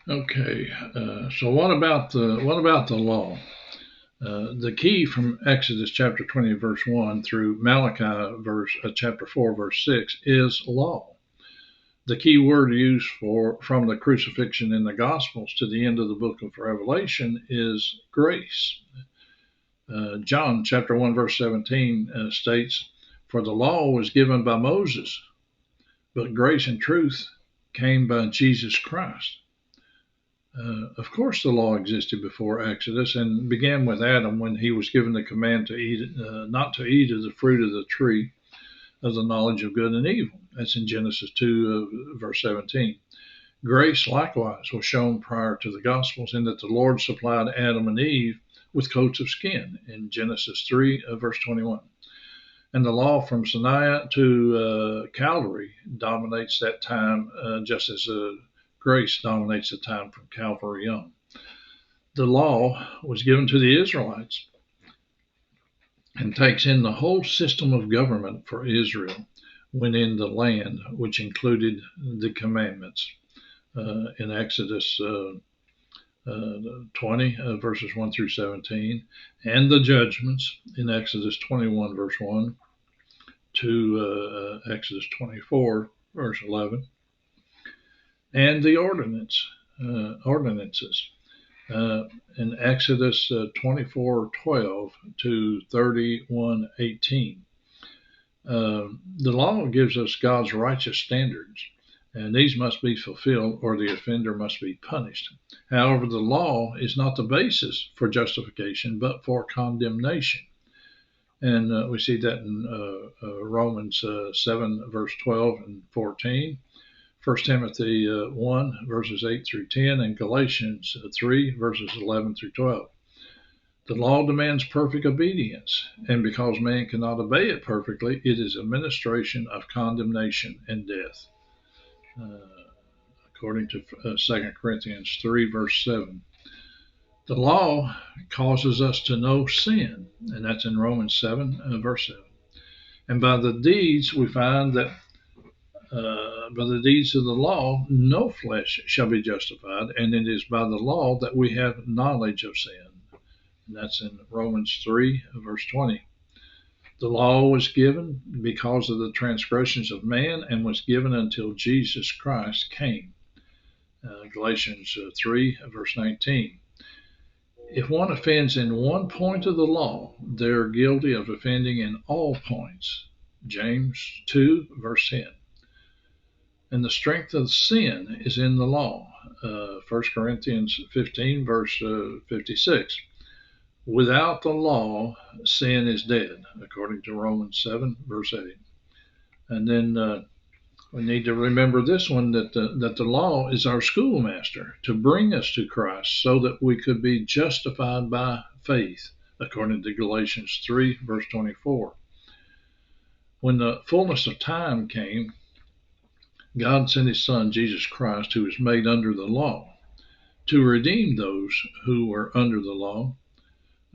Okay, so what about the law? The key from Exodus chapter 20 verse 1 through Malachi chapter 4 verse 6 is law. The key word used for from the crucifixion in the Gospels to the end of the book of Revelation is grace. John chapter 1 verse 17 states, "For the law was given by Moses, but grace and truth came by Jesus Christ." Of course, the law existed before Exodus and began with Adam when he was given the command to not to eat of the fruit of the tree of the knowledge of good and evil. That's in Genesis 2, verse 17. Grace, likewise, was shown prior to the Gospels in that the Lord supplied Adam and Eve with coats of skin in Genesis 3, verse 21. And the law from Sinai to Calvary dominates that time, just as grace dominates the time from Calvary on. The law was given to the Israelites and takes in the whole system of government for Israel when in the land, which included the commandments in Exodus 20, verses 1 through 17, and the judgments in Exodus 21, verse 1 to Exodus 24, verse 11, and the ordinances in Exodus 24:12 to 31:18. The law gives us God's righteous standards, and these must be fulfilled or the offender must be punished. However, the law is not the basis for justification, but for condemnation. And we see that in Romans 7, verse 12 and 14, 1 Timothy 1, verses 8 through 10, and Galatians 3, verses 11 through 12. The law demands perfect obedience, and because man cannot obey it perfectly, it is a ministration of condemnation and death. According to 2 Corinthians 3, verse 7. The law causes us to know sin, and that's in Romans 7, verse 7. And by the deeds, we find that by the deeds of the law, no flesh shall be justified, and it is by the law that we have knowledge of sin. And that's in Romans 3, verse 20. The law was given because of the transgressions of man and was given until Jesus Christ came. Galatians 3, verse 19. If one offends in one point of the law, they are guilty of offending in all points. James 2, verse 10. And the strength of sin is in the law. 1 Corinthians 15, verse 56. Without the law, sin is dead, according to Romans 7, verse 8. And then we need to remember this one, that the law is our schoolmaster to bring us to Christ so that we could be justified by faith, according to Galatians 3, verse 24. When the fullness of time came, God sent his Son, Jesus Christ, who was made under the law, to redeem those who were under the law,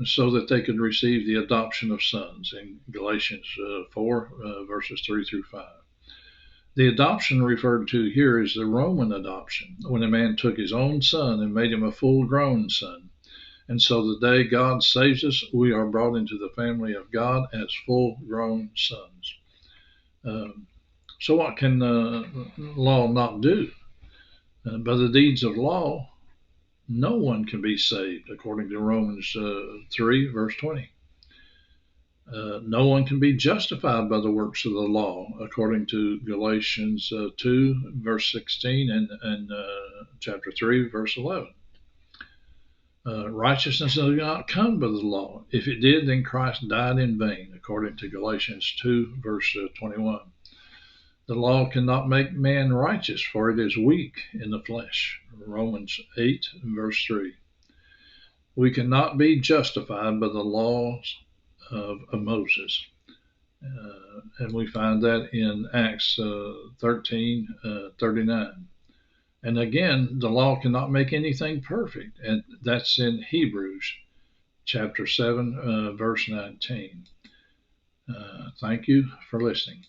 so that they could receive the adoption of sons in Galatians 4, verses 3 through 5. The adoption referred to here is the Roman adoption, when a man took his own son and made him a full-grown son. And so the day God saves us, we are brought into the family of God as full-grown sons. So what can law not do? By the deeds of law, no one can be saved, according to Romans 3, verse 20. No one can be justified by the works of the law, according to Galatians 2, verse 16, and chapter 3, verse 11. Righteousness does not come by the law. If it did, then Christ died in vain, according to Galatians 2, verse 21. The law cannot make man righteous, for it is weak in the flesh. Romans 8, verse 3. We cannot be justified by the laws of Moses. And we find that in Acts 13, 39. And again, the law cannot make anything perfect. And that's in Hebrews chapter 7, verse 19. Thank you for listening.